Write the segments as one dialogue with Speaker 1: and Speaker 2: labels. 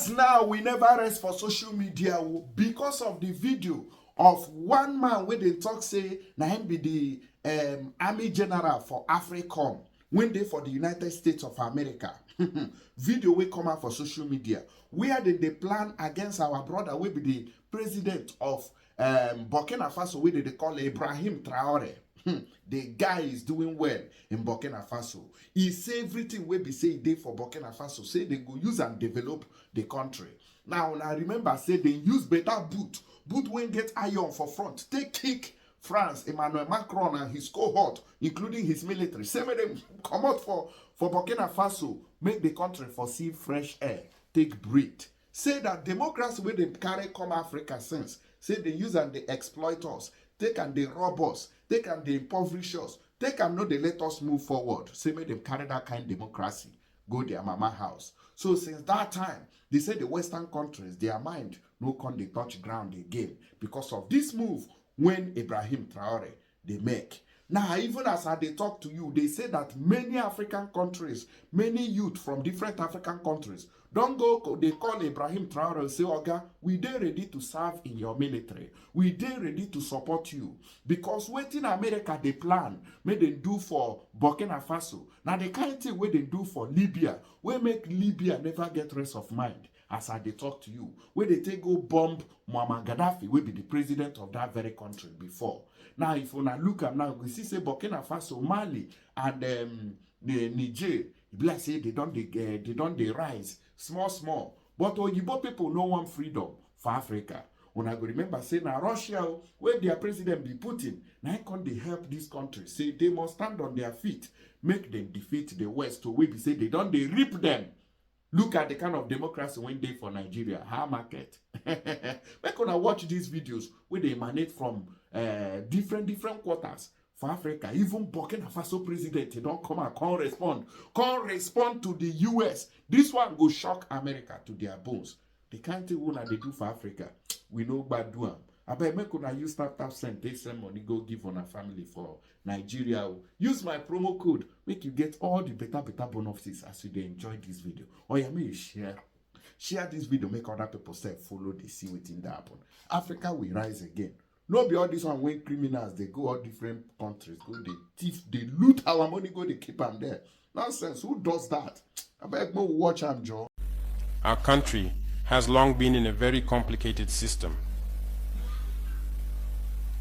Speaker 1: Yes, now we never rest for social media because of the video of one man where they talk say na him be the army general for AFRICOM when they for the United States of America. Video will come out for social media where they plan against our brother will be the president of Burkina Faso, where they call Ibrahim Traore. The guy is doing well in Burkina Faso. He say everything will be say they for Burkina Faso. Say they go use and develop the country. Now remember, say they use better boot. Boot when get iron for front. Take kick France, Emmanuel Macron and his cohort, including his military. Say make them come out for Burkina Faso, make the country for see fresh air, take breath. Say that democracy where they carry come Africa since. Say they use and they exploit us. They can they rob us. They can they impoverish us. They can know they let us move forward. Say make them carry that kind of democracy. Go their mama house. So since that time, they say the Western countries, their mind no can they touch ground again. Because of this move when Ibrahim Traore they make. Now, even as they talk to you, they say that many African countries, many youth from different African countries, don't go, they call Ibrahim Traore and say, Oga, we dey ready to serve in your military. We dey ready to support you. Because what in America they plan, may they do for Burkina Faso. Now, the kind of thing where they do for Libya, where make Libya never get rest of mind. As they talk to you, where they take go bomb Muammar Gaddafi, will be the president of that very country before. Now, if you look at now, we see say Burkina Faso, Mali, and the Niger, like say they don't they rise small. But Oyibo people no want freedom for Africa. When I go remember say now Russia, where their president be Putin, now can they help this country? Say they must stand on their feet, make them defeat the West. So we be say they rip them. Look at the kind of democracy when they for Nigeria, how market. We're gonna watch these videos where they emanate from different quarters for Africa. Even Burkina Faso president, they don't come and can't respond to the US. This one go shock America to their bones. The kind of thing they do for Africa, we know bad do them. I bet make una use tap send, take some money, go give on a family for Nigeria. Use my promo code, make you get all the better bonuses as you enjoy this video. Or you may share this video, make other people say follow, they see within that happen. Africa will rise again. No be all this one when criminals they go all different countries, go they thief, they loot our money, go they keep them there. Nonsense. Who does that? I bet go watch am, Joe.
Speaker 2: Our country has long been in a very complicated system.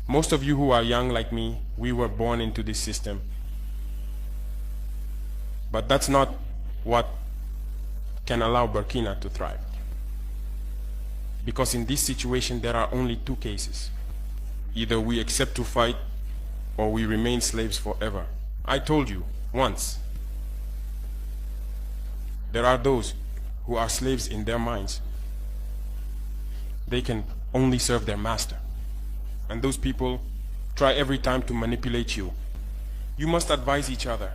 Speaker 2: Most of you who are young like me, we were born into this system. But that's not what can allow Burkina to thrive. Because in this situation, there are only two cases. Either we accept to fight, or we remain slaves forever. I told you once, there are those who are slaves in their minds. They can only serve their master. And those people try every time to manipulate you. You must advise each other.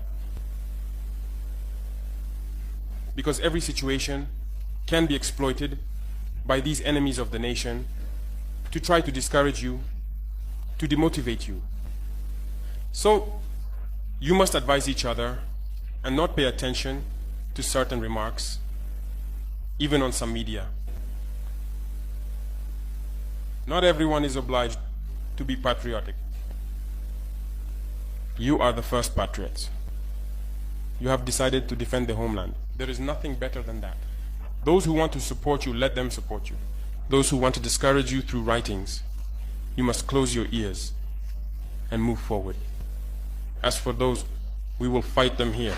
Speaker 2: Because every situation can be exploited by these enemies of the nation to try to discourage you, to demotivate you. So, you must advise each other and not pay attention to certain remarks, even on some media. Not everyone is obliged to be patriotic. You are the first patriots. You have decided to defend the homeland. There is nothing better than that. Those who want to support you, let them support you. Those who want to discourage you through writings, you must close your ears and move forward. As for those, we will fight them here.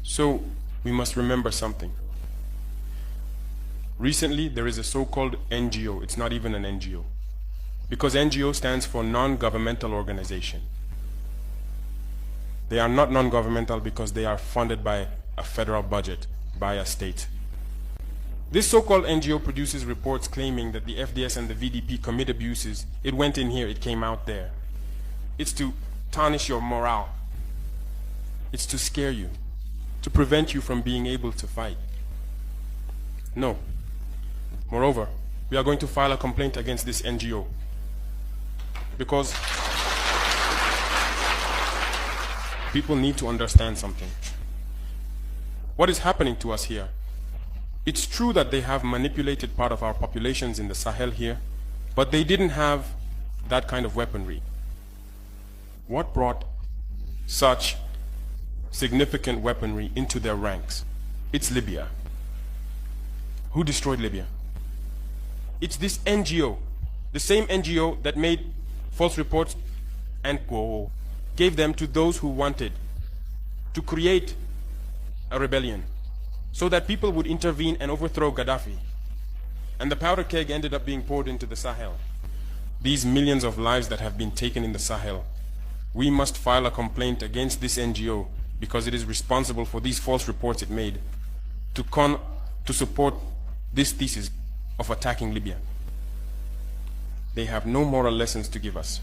Speaker 2: So, we must remember something. Recently, there is a so-called NGO. It's not even an NGO. Because NGO stands for non-governmental organization. They are not non-governmental because they are funded by a federal budget, by a state. This so-called NGO produces reports claiming that the FDS and the VDP commit abuses. It went in here, it came out there. It's to tarnish your morale. It's to scare you, to prevent you from being able to fight. No. Moreover, we are going to file a complaint against this NGO because people need to understand something. what is happening to us here. It's true that they have manipulated part of our populations in the Sahel here, but they didn't have that kind of weaponry. What brought such significant weaponry into their ranks? It's Libya. Who destroyed Libya? It's this NGO, the same NGO that made false reports and gave them to those who wanted to create a rebellion so that people would intervene and overthrow Gaddafi. And the powder keg ended up being poured into the Sahel. These millions of lives that have been taken in the Sahel, we must file a complaint against this NGO because it is responsible for these false reports it made to support this thesis of attacking Libya. They have no moral lessons to give us.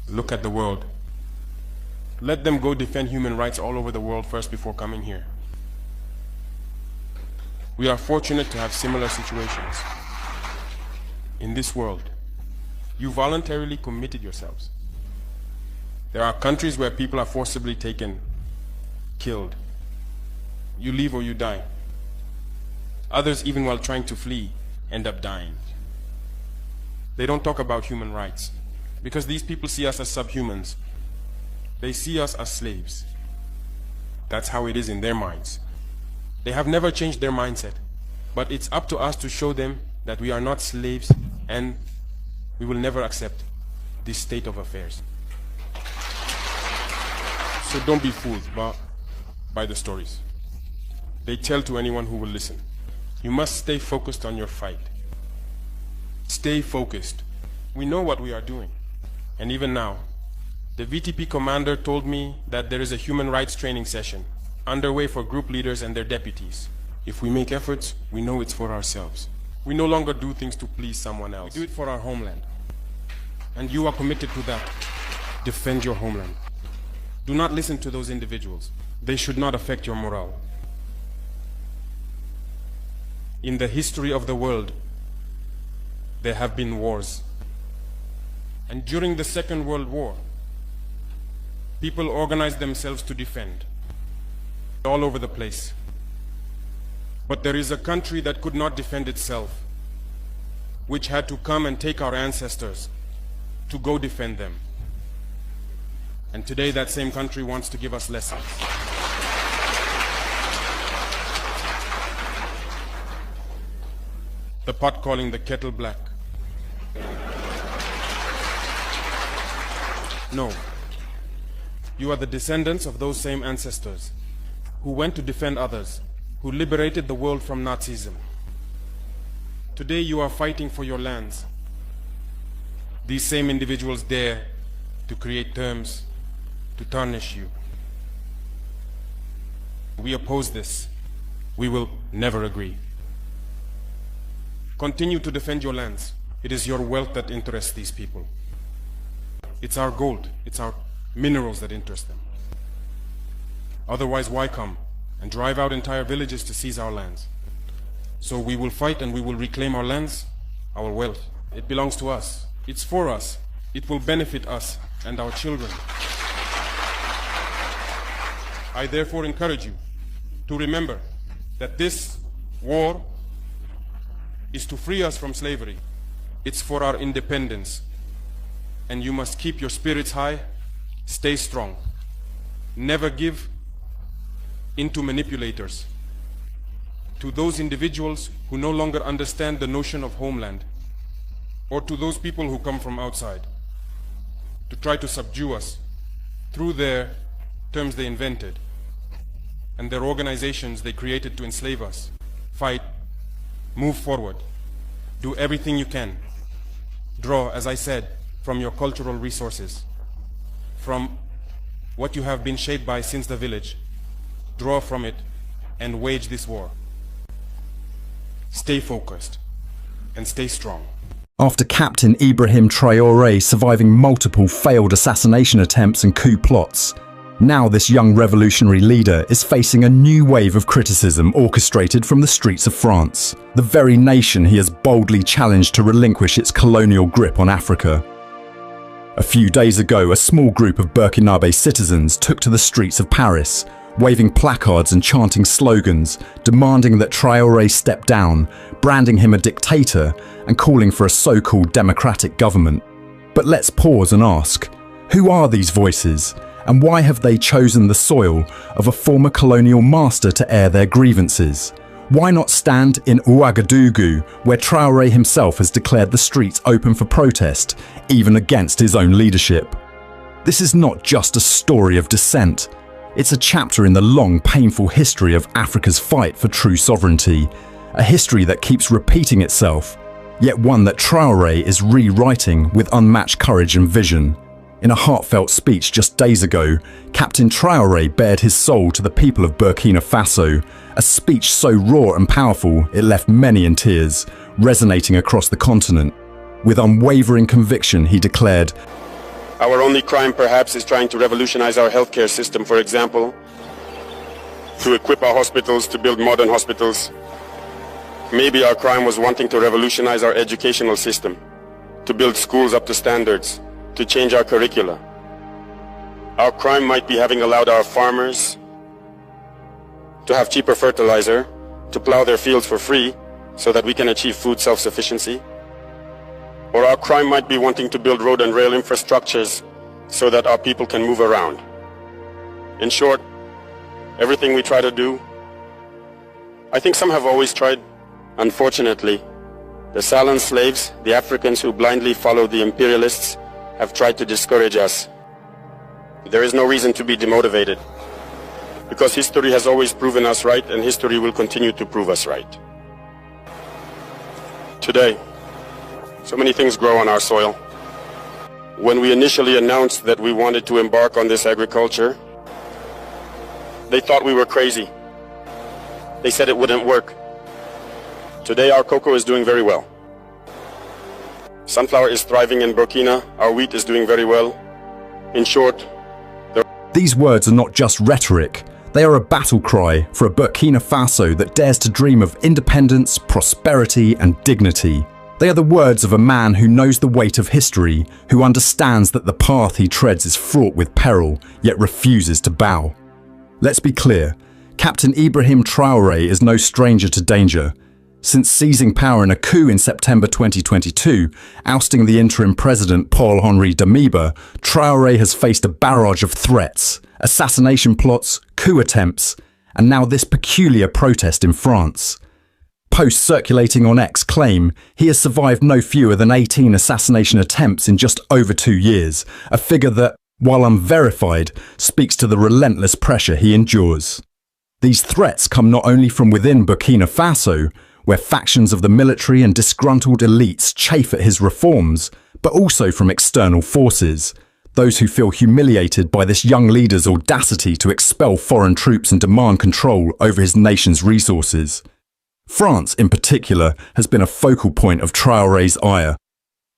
Speaker 2: Look at the world. Let them go defend human rights all over the world first before coming here. We are fortunate to have similar situations. In this world, you voluntarily committed yourselves. There are countries where people are forcibly taken, killed. You leave or you die. Others, even while trying to flee, end up dying. They don't talk about human rights because these people see us as subhumans. They see us as slaves. That's how it is in their minds. They have never changed their mindset, but it's up to us to show them that we are not slaves and we will never accept this state of affairs. So don't be fooled by the stories. They tell to anyone who will listen. You must stay focused on your fight. Stay focused. We know what we are doing. And even now, the VTP commander told me that there is a human rights training session underway for group leaders and their deputies. If we make efforts, we know it's for ourselves. We no longer do things to please someone else. We do it for our homeland. And you are committed to that. Defend your homeland. Do not listen to those individuals. They should not affect your morale. In the history of the world, there have been wars. And during the Second World War, people organized themselves to defend all over the place. But there is a country that could not defend itself, which had to come and take our ancestors to go defend them. And today that same country wants to give us lessons. The pot calling the kettle black. No. You are the descendants of those same ancestors who went to defend others, who liberated the world from Nazism. Today you are fighting for your lands. These same individuals dare to create terms to tarnish you. We oppose this. We will never agree. Continue to defend your lands. It is your wealth that interests these people. It's our gold, it's our minerals that interest them. Otherwise, why come and drive out entire villages to seize our lands? So we will fight and we will reclaim our lands, our wealth. It belongs to us. It's for us. It will benefit us and our children. I therefore encourage you to remember that this war is to free us from slavery. It's for our independence. And you must keep your spirits high, stay strong. Never give in to manipulators, to those individuals who no longer understand the notion of homeland, or to those people who come from outside to try to subdue us through their terms they invented and their organizations they created to enslave us. Fight, move forward, do everything you can. Draw, as I said, from your cultural resources, from what you have been shaped by since the village. Draw from it and wage this war. Stay focused and stay strong.
Speaker 3: After Captain Ibrahim Traore surviving multiple failed assassination attempts and coup plots, now this young revolutionary leader is facing a new wave of criticism orchestrated from the streets of France, the very nation he has boldly challenged to relinquish its colonial grip on Africa. A few days ago, a small group of Burkinabe citizens took to the streets of Paris, waving placards and chanting slogans, demanding that Traore step down, branding him a dictator, and calling for a so-called democratic government. But let's pause and ask, who are these voices, and why have they chosen the soil of a former colonial master to air their grievances? Why not stand in Ouagadougou, where Traore himself has declared the streets open for protest, even against his own leadership? This is not just a story of dissent. It's a chapter in the long, painful history of Africa's fight for true sovereignty, a history that keeps repeating itself, yet one that Traore is rewriting with unmatched courage and vision. In a heartfelt speech just days ago, Captain Traore bared his soul to the people of Burkina Faso, a speech so raw and powerful it left many in tears, resonating across the continent. With unwavering conviction, he declared,
Speaker 4: "Our only crime perhaps is trying to revolutionize our healthcare system, for example, to equip our hospitals, to build modern hospitals. Maybe our crime was wanting to revolutionize our educational system, to build schools up to standards, to change our curricula. Our crime might be having allowed our farmers to have cheaper fertilizer, to plow their fields for free so that we can achieve food self-sufficiency. Or our crime might be wanting to build road and rail infrastructures so that our people can move around. In short, everything we try to do, I think some have always tried. Unfortunately, the Salan slaves, the Africans who blindly followed the imperialists, have tried to discourage us. There is no reason to be demotivated, because history has always proven us right, and history will continue to prove us right. Today, so many things grow on our soil. When we initially announced that we wanted to embark on this agriculture, they thought we were crazy. They said it wouldn't work. Today our cocoa is doing very well. Sunflower is thriving in Burkina, our wheat is doing very well. In short,
Speaker 3: these words are not just rhetoric. They are a battle cry for a Burkina Faso that dares to dream of independence, prosperity, and dignity. They are the words of a man who knows the weight of history, who understands that the path he treads is fraught with peril, yet refuses to bow. Let's be clear, Captain Ibrahim Traore is no stranger to danger. Since seizing power in a coup in September 2022, ousting the interim president Paul-Henri Damiba, Traore has faced a barrage of threats, assassination plots, coup attempts, and now this peculiar protest in France. Posts circulating on X claim he has survived no fewer than 18 assassination attempts in just over 2 years, a figure that, while unverified, speaks to the relentless pressure he endures. These threats come not only from within Burkina Faso, where factions of the military and disgruntled elites chafe at his reforms, but also from external forces, those who feel humiliated by this young leader's audacity to expel foreign troops and demand control over his nation's resources. France, in particular, has been a focal point of Traore's ire.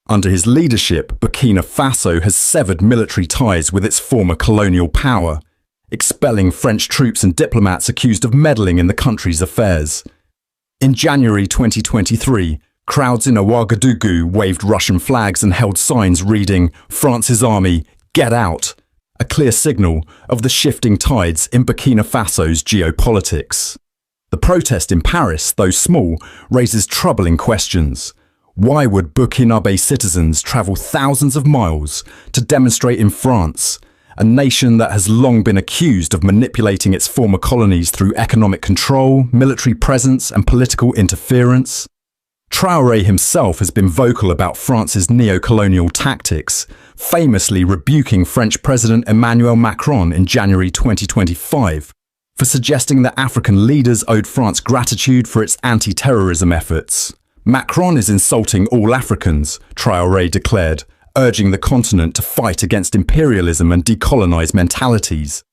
Speaker 3: Under his leadership, Burkina Faso has severed military ties with its former colonial power, expelling French troops and diplomats accused of meddling in the country's affairs. In January 2023, crowds in Ouagadougou waved Russian flags and held signs reading, "France's army, get out," a clear signal of the shifting tides in Burkina Faso's geopolitics. The protest in Paris, though small, raises troubling questions. Why would Burkinabe citizens travel thousands of miles to demonstrate in France, a nation that has long been accused of manipulating its former colonies through economic control, military presence, and political interference? Traore himself has been vocal about France's neo-colonial tactics, famously rebuking French President Emmanuel Macron in January 2025 for suggesting that African leaders owed France gratitude for its anti-terrorism efforts. Macron is insulting all Africans, Traore declared, urging the continent to fight against imperialism and decolonize mentalities.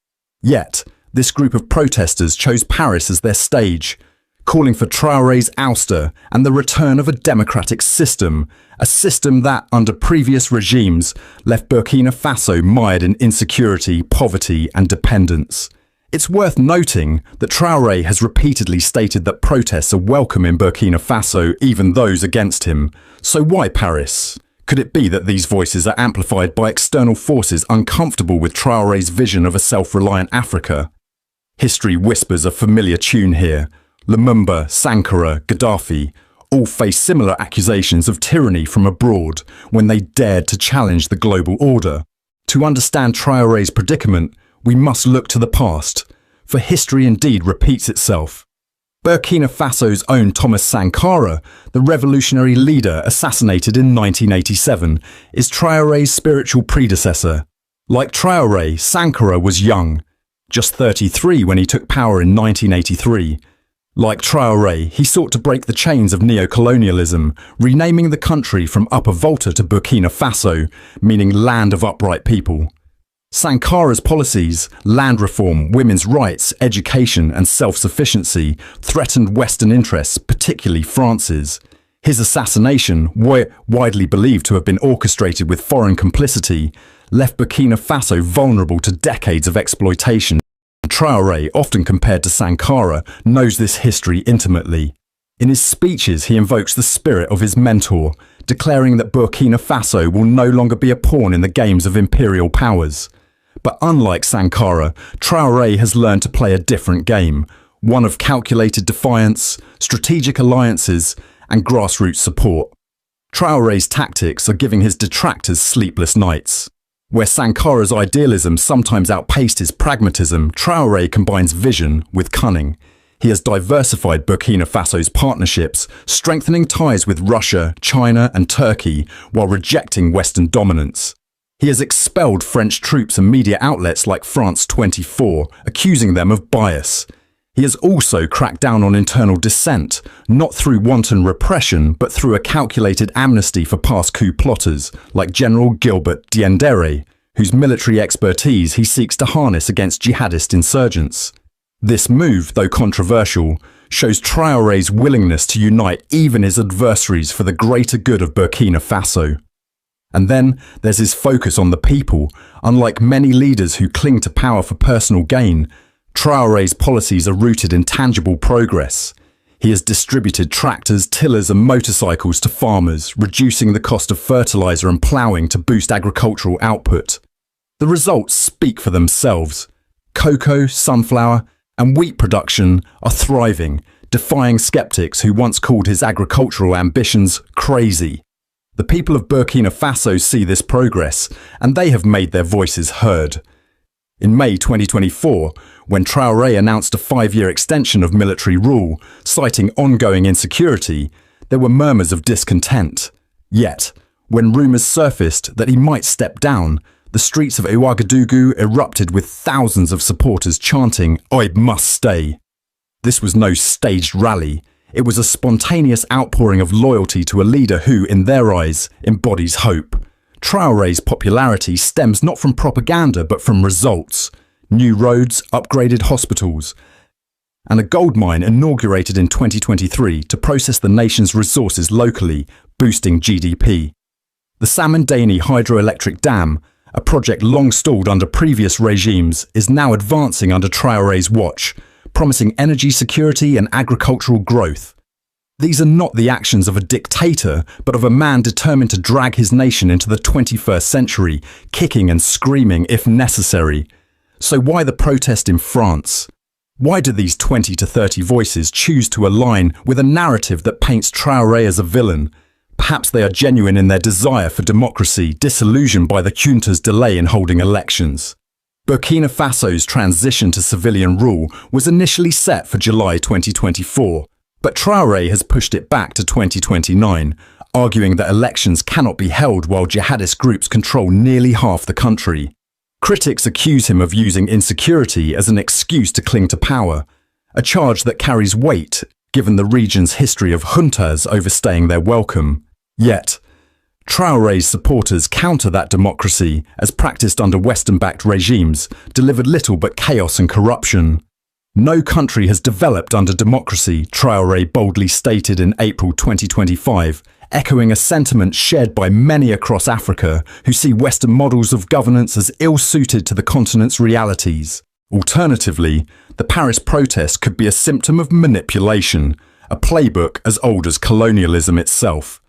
Speaker 3: Yet, this group of protesters chose Paris as their stage, calling for Traore's ouster and the return of a democratic system, a system that, under previous regimes, left Burkina Faso mired in insecurity, poverty, and dependence. It's worth noting that Traore has repeatedly stated that protests are welcome in Burkina Faso, even those against him. So why Paris? Could it be that these voices are amplified by external forces uncomfortable with Traore's vision of a self-reliant Africa? History whispers a familiar tune here. Lumumba, Sankara, Gaddafi all face similar accusations of tyranny from abroad when they dared to challenge the global order. To understand Traore's predicament, we must look to the past, for history indeed repeats itself. Burkina Faso's own Thomas Sankara, the revolutionary leader assassinated in 1987, is Traore's spiritual predecessor. Like Traore, Sankara was young, just 33 when he took power in 1983. Like Traore, he sought to break the chains of neo-colonialism, renaming the country from Upper Volta to Burkina Faso, meaning land of upright people. Sankara's policies, land reform, women's rights, education and self-sufficiency, threatened Western interests, particularly France's. His assassination, widely believed to have been orchestrated with foreign complicity, left Burkina Faso vulnerable to decades of exploitation. Traore, often compared to Sankara, knows this history intimately. In his speeches, he invokes the spirit of his mentor, declaring that Burkina Faso will no longer be a pawn in the games of imperial powers. But unlike Sankara, Traore has learned to play a different game, one of calculated defiance, strategic alliances, and grassroots support. Traore's tactics are giving his detractors sleepless nights. Where Sankara's idealism sometimes outpaced his pragmatism, Traore combines vision with cunning. He has diversified Burkina Faso's partnerships, strengthening ties with Russia, China and Turkey, while rejecting Western dominance. He has expelled French troops and media outlets like France 24, accusing them of bias. He has also cracked down on internal dissent, not through wanton repression, but through a calculated amnesty for past coup plotters, like General Gilbert Diendéré, whose military expertise he seeks to harness against jihadist insurgents. This move, though controversial, shows Traore's willingness to unite even his adversaries for the greater good of Burkina Faso. And then there's his focus on the people. Unlike many leaders who cling to power for personal gain, Traore's policies are rooted in tangible progress. He has distributed tractors, tillers and motorcycles to farmers, reducing the cost of fertilizer and ploughing to boost agricultural output. The results speak for themselves. Cocoa, sunflower and wheat production are thriving, defying skeptics who once called his agricultural ambitions crazy. The people of Burkina Faso see this progress, and they have made their voices heard. In May 2024, when Traore announced a 5-year extension of military rule, citing ongoing insecurity, there were murmurs of discontent. Yet, when rumours surfaced that he might step down, the streets of Ouagadougou erupted with thousands of supporters chanting, "I must stay." This was no staged rally. It was a spontaneous outpouring of loyalty to a leader who, in their eyes, embodies hope. Traore's popularity stems not from propaganda but from results. New roads, upgraded hospitals, and a gold mine inaugurated in 2023 to process the nation's resources locally, boosting GDP. The Samandani hydroelectric dam, a project long stalled under previous regimes, is now advancing under Traore's watch, promising energy security and agricultural growth. These are not the actions of a dictator, but of a man determined to drag his nation into the 21st century, kicking and screaming if necessary. So why the protest in France? Why do these 20 to 30 voices choose to align with a narrative that paints Traore as a villain? Perhaps they are genuine in their desire for democracy, disillusioned by the junta's delay in holding elections. Burkina Faso's transition to civilian rule was initially set for July 2024. But Traore has pushed it back to 2029, arguing that elections cannot be held while jihadist groups control nearly half the country. Critics accuse him of using insecurity as an excuse to cling to power, a charge that carries weight given the region's history of juntas overstaying their welcome. Yet, Traore's supporters counter that democracy, as practiced under Western-backed regimes, delivered little but chaos and corruption. No country has developed under democracy, Traore boldly stated in April 2025, echoing a sentiment shared by many across Africa who see Western models of governance as ill-suited to the continent's realities. Alternatively, the Paris protest could be a symptom of manipulation, a playbook as old as colonialism itself.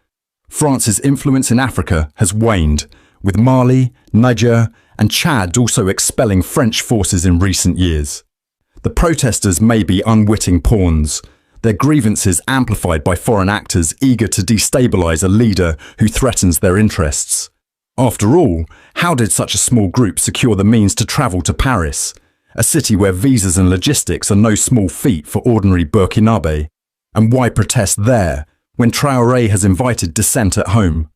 Speaker 3: France's influence in Africa has waned, with Mali, Niger, and Chad also expelling French forces in recent years. The protesters may be unwitting pawns, their grievances amplified by foreign actors eager to destabilize a leader who threatens their interests. After all, how did such a small group secure the means to travel to Paris, a city where visas and logistics are no small feat for ordinary Burkinabe? And why protest there, when Traore has invited dissent at home?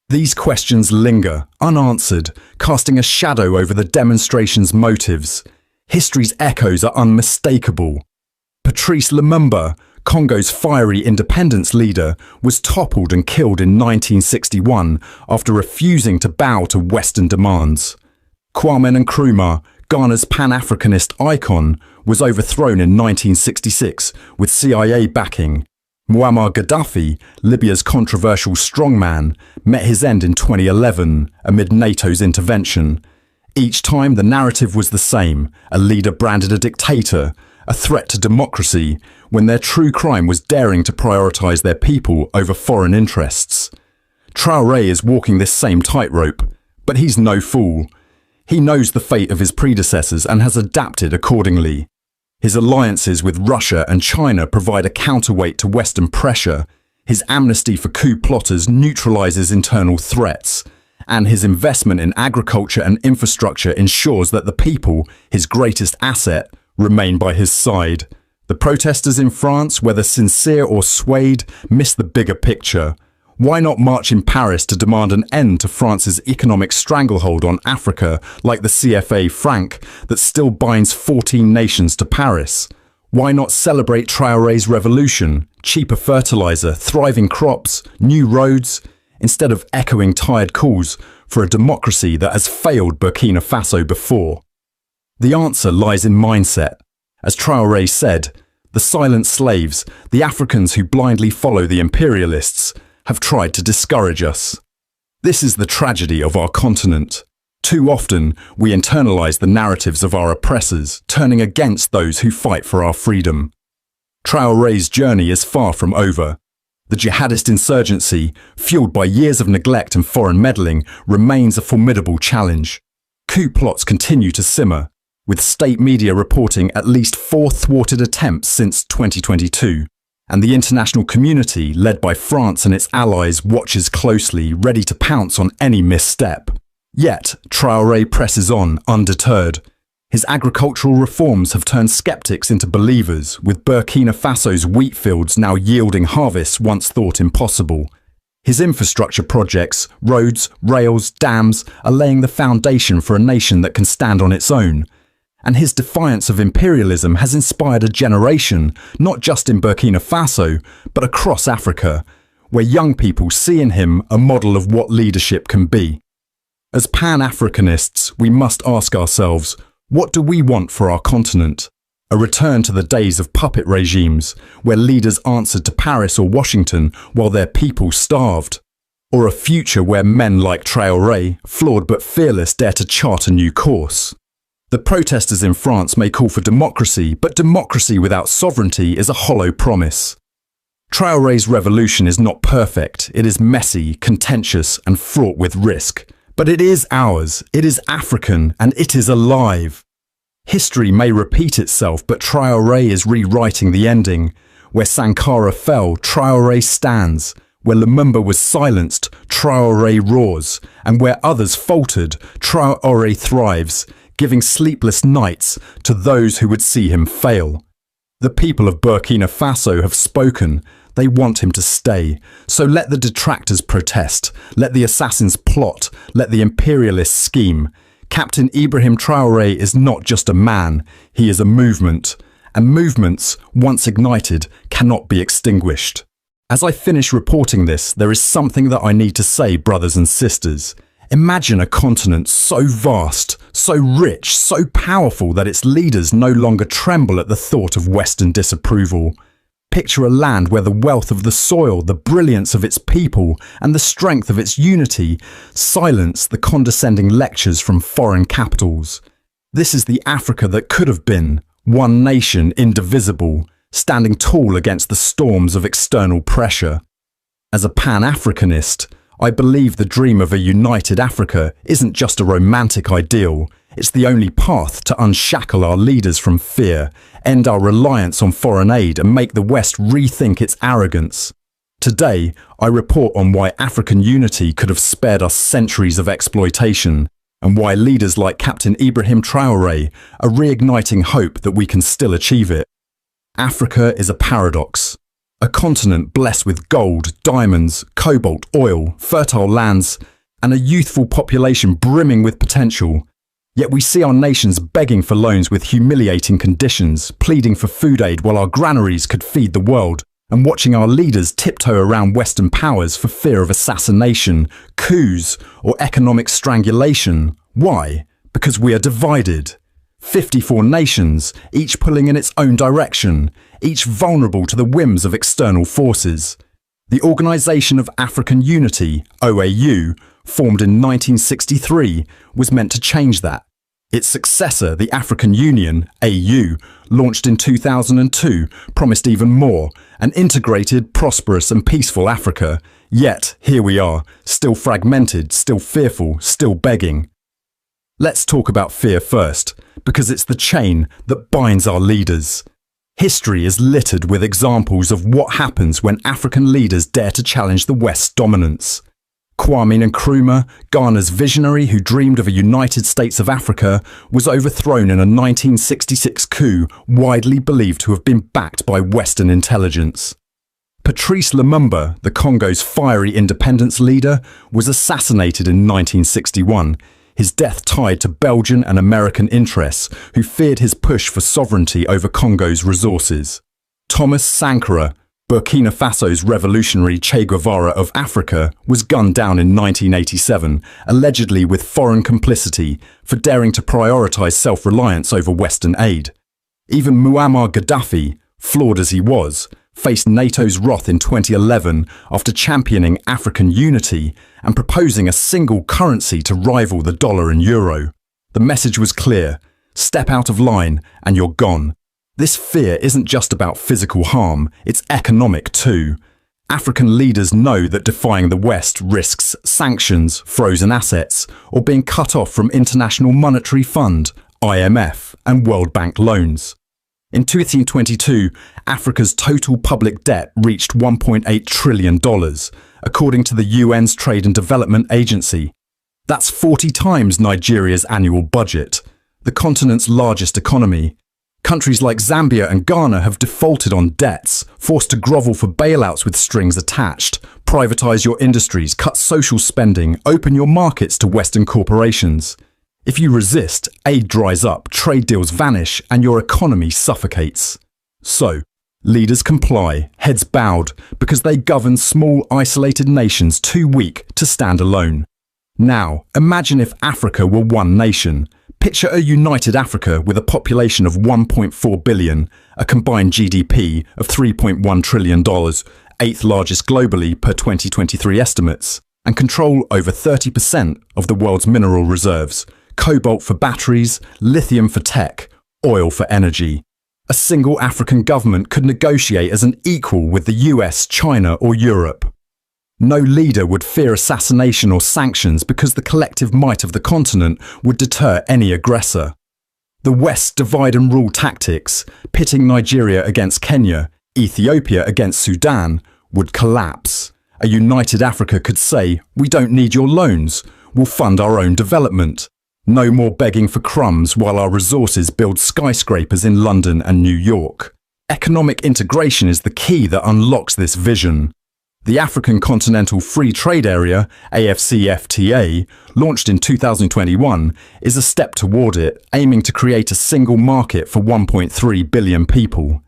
Speaker 3: These questions linger, unanswered, casting a shadow over the demonstration's motives. History's echoes are unmistakable. Patrice Lumumba, Congo's fiery independence leader, was toppled and killed in 1961 after refusing to bow to Western demands. Kwame Nkrumah, Ghana's Pan-Africanist icon, was overthrown in 1966 with CIA backing. Muammar Gaddafi, Libya's controversial strongman, met his end in 2011 amid NATO's intervention. Each time the narrative was the same: a leader branded a dictator, a threat to democracy, when their true crime was daring to prioritize their people over foreign interests. Traore is walking this same tightrope, but he's no fool. He knows the fate of his predecessors and has adapted accordingly. His alliances with Russia and China provide a counterweight to Western pressure. His amnesty for coup plotters neutralizes internal threats. And his investment in agriculture and infrastructure ensures that the people, his greatest asset, remain by his side. The protesters in France, whether sincere or swayed, miss the bigger picture. Why not march in Paris to demand an end to France's economic stranglehold on Africa, like the CFA franc that still binds 14 nations to Paris? Why not celebrate Traore's revolution, cheaper fertilizer, thriving crops, new roads, instead of echoing tired calls for a democracy that has failed Burkina Faso before? The answer lies in mindset. As Traore said, the silent slaves, the Africans who blindly follow the imperialists, have tried to discourage us. This is the tragedy of our continent. Too often, we internalize the narratives of our oppressors, turning against those who fight for our freedom. Traore's journey is far from over. The jihadist insurgency, fueled by years of neglect and foreign meddling, remains a formidable challenge. Coup plots continue to simmer, with state media reporting at least 4 thwarted attempts since 2022. And the international community, led by France and its allies, watches closely, ready to pounce on any misstep. Yet, Traore presses on, undeterred. His agricultural reforms have turned skeptics into believers, with Burkina Faso's wheat fields now yielding harvests once thought impossible. His infrastructure projects, roads, rails, dams, are laying the foundation for a nation that can stand on its own. And his defiance of imperialism has inspired a generation, not just in Burkina Faso, but across Africa, where young people see in him a model of what leadership can be. As Pan-Africanists, we must ask ourselves, what do we want for our continent? A return to the days of puppet regimes, where leaders answered to Paris or Washington while their people starved? Or a future where men like Traore, flawed but fearless, dare to chart a new course? The protesters in France may call for democracy, but democracy without sovereignty is a hollow promise. Traore's revolution is not perfect. It is messy, contentious, and fraught with risk. But it is ours, it is African, and it is alive. History may repeat itself, but Traore is rewriting the ending. Where Sankara fell, Traore stands. Where Lumumba was silenced, Traore roars. And where others faltered, Traore thrives, giving sleepless nights to those who would see him fail. The people of Burkina Faso have spoken. They want him to stay. So let the detractors protest. Let the assassins plot. Let the imperialists scheme. Captain Ibrahim Traore is not just a man. He is a movement. And movements, once ignited, cannot be extinguished. As I finish reporting this, there is something that I need to say, brothers and sisters. Imagine a continent so vast, so rich, so powerful that its leaders no longer tremble at the thought of Western disapproval. Picture a land where the wealth of the soil, the brilliance of its people, and the strength of its unity silence the condescending lectures from foreign capitals. This is the Africa that could have been, one nation, indivisible, standing tall against the storms of external pressure. As a Pan-Africanist, I believe the dream of a united Africa isn't just a romantic ideal, It's the only path to unshackle our leaders from fear, end our reliance on foreign aid, and make the West rethink its arrogance. Today, I report on why African unity could have spared us centuries of exploitation, and why leaders like Captain Ibrahim Traore are reigniting hope that we can still achieve it. Africa is a paradox. A continent blessed with gold, diamonds, cobalt, oil, fertile lands, and a youthful population brimming with potential. Yet we see our nations begging for loans with humiliating conditions, pleading for food aid while our granaries could feed the world, and watching our leaders tiptoe around Western powers for fear of assassination, coups, or economic strangulation. Why? Because we are divided. 54 nations, each pulling in its own direction, each vulnerable to the whims of external forces. The Organisation of African Unity, OAU, formed in 1963, was meant to change that. Its successor, the African Union, AU, launched in 2002, promised even more, an integrated, prosperous and peaceful Africa. Yet, here we are, still fragmented, still fearful, still begging. Let's talk about fear first, because it's the chain that binds our leaders. History is littered with examples of what happens when African leaders dare to challenge the West's dominance. Kwame Nkrumah, Ghana's visionary who dreamed of a United States of Africa, was overthrown in a 1966 coup widely believed to have been backed by Western intelligence. Patrice Lumumba, the Congo's fiery independence leader, was assassinated in 1961, his death tied to Belgian and American interests who feared his push for sovereignty over Congo's resources. Thomas Sankara, Burkina Faso's revolutionary Che Guevara of Africa, was gunned down in 1987, allegedly with foreign complicity, for daring to prioritise self-reliance over Western aid. Even Muammar Gaddafi, flawed as he was, faced NATO's wrath in 2011 after championing African unity and proposing a single currency to rival the dollar and euro. The message was clear: step out of line and you're gone. This fear isn't just about physical harm, it's economic too. African leaders know that defying the West risks sanctions, frozen assets, or being cut off from International Monetary Fund, IMF, and World Bank loans. In 2022, Africa's total public debt reached $1.8 trillion, according to the UN's Trade and Development Agency. That's 40 times Nigeria's annual budget, the continent's largest economy. Countries like Zambia and Ghana have defaulted on debts, forced to grovel for bailouts with strings attached, privatise your industries, cut social spending, open your markets to Western corporations. If you resist, aid dries up, trade deals vanish, and your economy suffocates. So, leaders comply, heads bowed, because they govern small, isolated nations too weak to stand alone. Now, imagine if Africa were one nation. Picture a united Africa with a population of 1.4 billion, a combined GDP of $3.1 trillion, 8th largest globally per 2023 estimates, and control over 30% of the world's mineral reserves, cobalt for batteries, lithium for tech, oil for energy. A single African government could negotiate as an equal with the US, China, or Europe. No leader would fear assassination or sanctions because the collective might of the continent would deter any aggressor. The West's divide and rule tactics, pitting Nigeria against Kenya, Ethiopia against Sudan, would collapse. A united Africa could say, "We don't need your loans, we'll fund our own development." No more begging for crumbs while our resources build skyscrapers in London and New York. Economic integration is the key that unlocks this vision. The African Continental Free Trade Area, AfCFTA, launched in 2021, is a step toward it, aiming to create a single market for 1.3 billion people.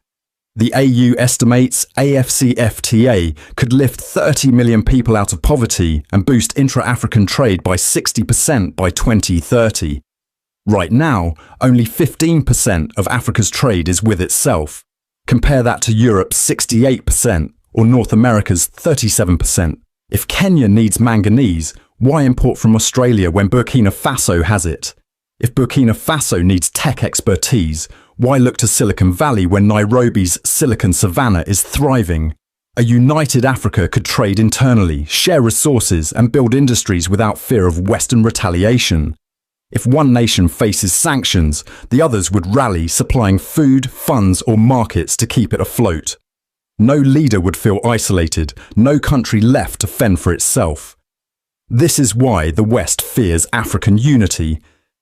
Speaker 3: The AU estimates AfCFTA could lift 30 million people out of poverty and boost intra-African trade by 60% by 2030. Right now, only 15% of Africa's trade is with itself. Compare that to Europe's 68%. Or North America's 37%. If Kenya needs manganese, why import from Australia when Burkina Faso has it? If Burkina Faso needs tech expertise, why look to Silicon Valley when Nairobi's Silicon Savannah is thriving? A united Africa could trade internally, share resources, and build industries without fear of Western retaliation. If one nation faces sanctions, the others would rally, supplying food, funds, or markets to keep it afloat. No leader would feel isolated, no country left to fend for itself. This is why the West fears African unity.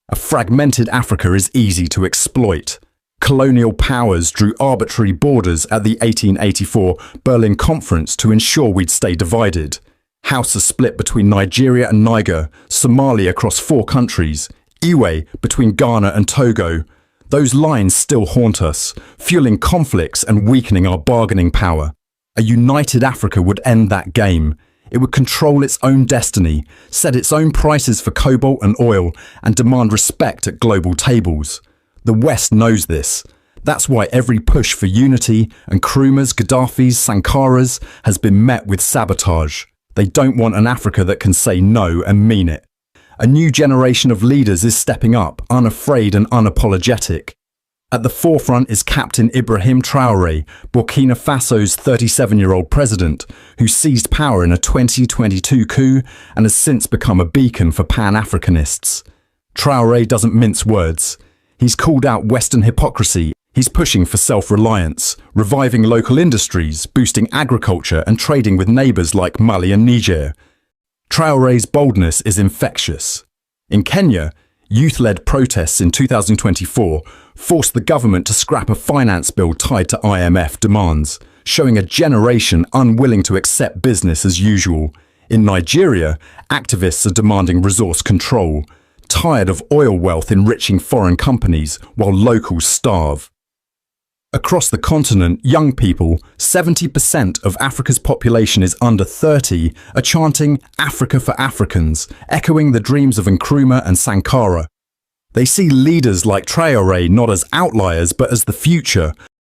Speaker 3: A fragmented Africa is easy to exploit. Colonial powers drew arbitrary borders at the 1884 Berlin Conference to ensure we'd stay divided. Hausa split between Nigeria and Niger, Somali across 4 countries, Iwe between Ghana and Togo. Those lines still haunt us, fueling conflicts and weakening our bargaining power. A united Africa would end that game. It would control its own destiny, set its own prices for cobalt and oil, and demand respect at global tables. The West knows this. That's why every push for unity, and Nkrumah's, Gaddafi's, Sankara's, has been met with sabotage. They don't want an Africa that can say no and mean it. A new generation of leaders is stepping up, unafraid and unapologetic. At the forefront is Captain Ibrahim Traore, Burkina Faso's 37-year-old president, who seized power in a 2022 coup and has since become a beacon for Pan-Africanists. Traore doesn't mince words. He's called out Western hypocrisy. He's pushing for self-reliance, reviving local industries, boosting agriculture and trading with neighbours like Mali and Niger. Traore's boldness is infectious. In Kenya, youth-led protests in 2024 forced the government to scrap a finance bill tied to IMF demands, showing a generation unwilling to accept business as usual. In Nigeria, activists are demanding resource control, tired of oil wealth enriching foreign companies while locals starve. Across the continent, young people, 70% of Africa's population is under 30, are chanting Africa for Africans, echoing the dreams of Nkrumah and Sankara. They see leaders like Traore not as outliers but as the future,